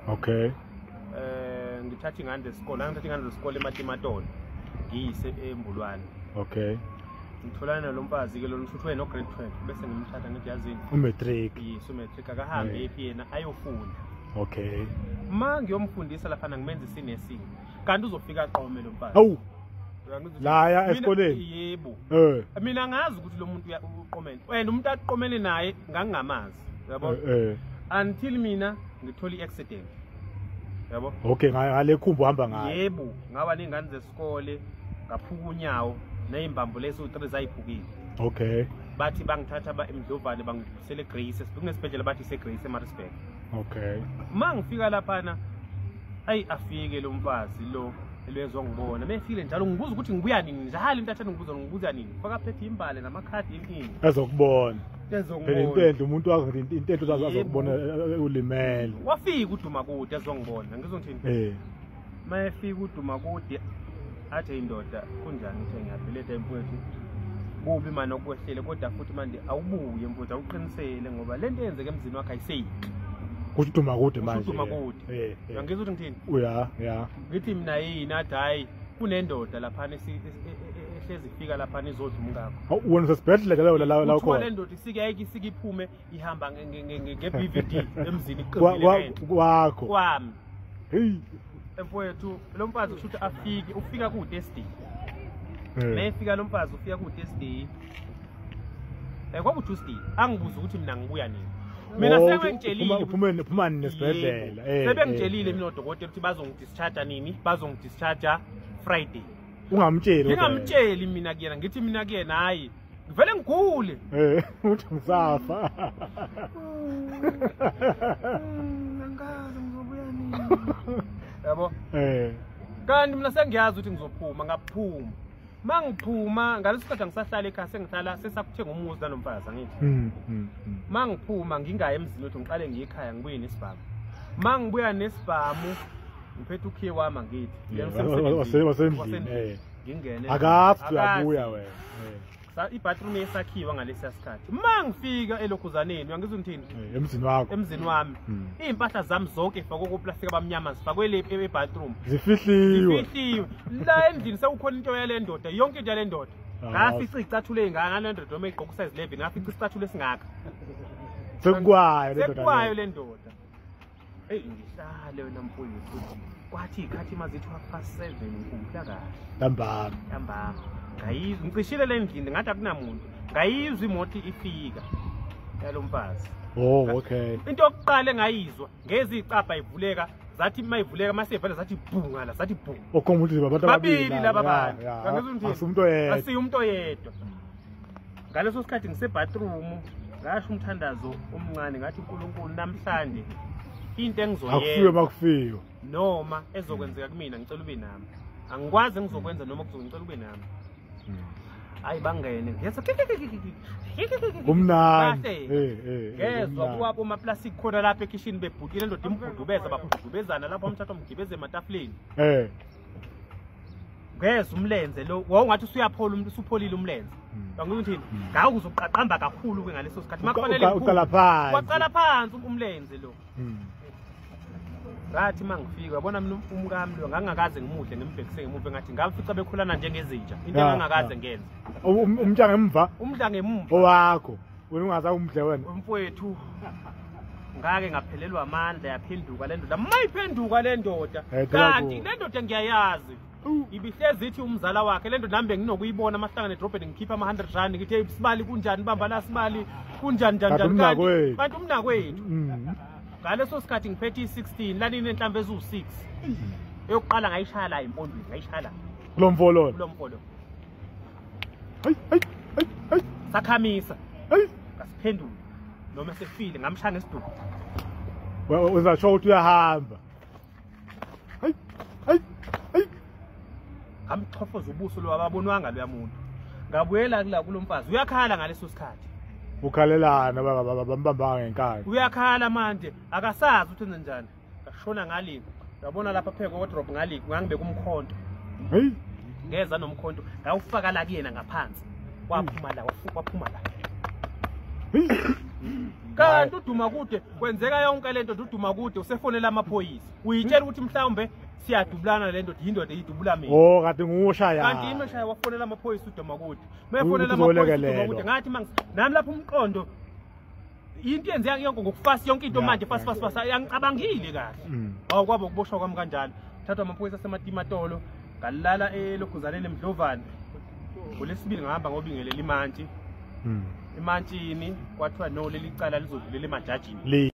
Okay. Ngithatha ingane zesikole, ngithatha ingane zesikole eMatimatolo. Ngiyise eMbulwane. Okay. Ngitholana lo mfazi ke lo nhluthu no grade 12 bese ngimthatha ngithi yazini. Umatric. Yiso matric akahambe ephi yena ayofunda. Okay. Ma ngiyomfundisa lapha ngimenza isinesini. Kanti uzofika aqome lo mfazi. Awu. La ya esikoleni. Yebo. Mina ngazi ukuthi lo muntu uqomene. Wena umuntu aqomene naye ngangingamazi. Yabo? Until mina ngithola iaccident. Yabo? Okay, ngale khumbu hamba ngayo. Yebo, ngaba nengane zesikole ngaphuka unyawo nezimbambo leso 3 zayiphukile. Okay. Bathi bangithatha eMdlovane bangidlulisele eGrace, kunesibhedlela bathi seGrace eMaritzburg. Okay. Mangifika lapha afike lo mfazi lo elezongibona befile njalo ngibuza ukuthi ngibuya nini njalo intathana ngibuza nini faka phethe imbali namakhadi enkini ezokubona ezongibona phela intendo umuntu wakhe intento azokubona ulimele wafika uDuma kude ezongibona ngizongithini mayefika uDuma kude athi indoda kunjani uthe ngiyapheleta emfowethu kubi manje okwehlele kodwa futhi manje awubuye mfowethu awuqinisele ngoba lento eyenzeke emzini wakhe ayiseyiki kuDuma kude manje uDuma kude ngizwe ukuthi ngithini ya ngithi mina yini athi hayi kunendoda lapha ehlezi ifika lapha izodla umngakho wona sesibhedlela la khona le ndoda isike iphume ihamba ngeBVD emzini iqinile wakho kwami hey emfowethu lo mfazi kushuthi ufika kude SD mayefika lo mfazi ufika kude SD kwakuTuesday angibuza ukuthi mina ngibuya nini mina sebengitshelile uphuma nesibhedlela sebengitshelile mina odokotela ukuthi bazongidischarge nini bazongidischarge Friday ungamtsheli ngingamtsheli mina kuyena ngithi mina kuyena hayi ngivele ngigule uthi ngisafa angazi ngizobuya nini yabo kanti mina sengiyazi ukuthi ngizophuma ngaphuma mangiphuma ngalesikhathi ngisahlala ekhaya sengihlala sesakuthenga umuzi nalomfazi angithi mangiphuma ngingaye emzini wethu ngiqale ngiye ekhaya ngibuye nesibhamu mangibuya nesibhamu ngiphethe ukhiye wami ngithi wasendlini ngingene akafu uyabuya wena ibathroom yesakhiwa ngalesiya sikhathi mangifika elokhuzaneni uyangizwa ngithini emzini wami impahla zami zonke ifakwe kuplastic abamnyama zifakwe le ebathroom zifihliwe la endlini sekukhona into yale ndoda yonke into yale ndoda ngafica icathule ngale ndoda noma igqoka size 11 ngafica isicathule esingaka sekwayo le ndoda ngihlale wena mfowethu kwathi ikhathi mazithi past 7 ngikumpla kahle ntambama ngayizwa ngicishile le ndlini ngathi akunamuntu ngayizwa imoto ifika yalomfazi okay into yokuqala engayizwa ngezi icapha ivuleka zathi mayivuleka masevela zathi bhunga la zathi bhunga okhomba ukuthi abantu babili laba bantu ngangizwa umuntu oyedwa ngaleso sikhathi ngisebathroom ngasho umthandazo omncane ngathi uNkulunkulu namhlanje into engizoyenza akufike noma ezokwenzeka kumina ngicela ube nami angikwazi ngizokwenza noma ngicela ube nami hayi bangene ngeza umnandi ngezwa kuwapho amaplastic khona lapha ekitchen bebhukile ndoda imgudubeza babhudubezana lapho umthatha umgibeze ematafuleni ngeza umlenze lo wawungathi usuyaphola umuntu usupholile umlenze ngikuthini ngawo uzoqaqamba kakhulu ke ngaleso sikhathi makufanele uqala phansi umlenze lo ngathi mangifika yabona mina umkami lo ngangakaze ngimuhle ngembhekise ngemuva ngathi ngafica bekhulana njengezinja into engangakaze ngenze umntanga emva owakho wena ungaza umdle wena umfowethu ngake ngaphelelwa amandla yaphenduka le ndoda mayiphenduka le ndoda kanti le ndoda ngiyayazi ibihlezi ithi umzala wakhe le ndoda nambe nginokuyibona amahlangane edrobheni ngikhipha ama100 ngithi hey sibali kunjani bamba la sibali kunjani kanti umnakwethu ngaleso sikhathi ngiphethe i16 lani nenhlamvu ezu6 eyokuqala ngayishaya la impondweni ngayishaya kulo mfolo hayi sakhamisa ngasiphendula noma sefile ngamshaya ngesiduku uzasho ukuthi uyahamba hayi ngamchofoza ubuso lo ababonwanga lo yamuntu ngabuyela kula kulomfazi uyakhala ngaleso sikhathi ukhalelana bambamba ngenkani uyakhala manje akasazi ukuthi enze njani ngashona ngalini yabona lapha pheko wardrobe ngalini ngangibeka umkhonto hey ngeza nomkhonto ngawufaka la kuyena ngaphansi waphuma la kanti uduma kude kwenzeka yonke lento uduma kude usefonela amaphoyisa uyitshela ukuthi mhlawumbe siyadubulana lento yindoda eyidubula mina oh kade ngushaya kanti imeshaya wafonela amaphoyisa uduma kude mefonela amaphoyisa uduma kude ngathi nami lapho umqondo into yenze yonke ngokufasa yonke into manje fast yangicabangile kahle awukwabo ukuboshwa kwami kanjalo thathwa amaphoyisa asematimatolo ngalala elokhuzaneni eMdlovane ngolesibili ngahamba ngobingelela imantshi imantshini kwathiwa no leli cala lizovulela emajajini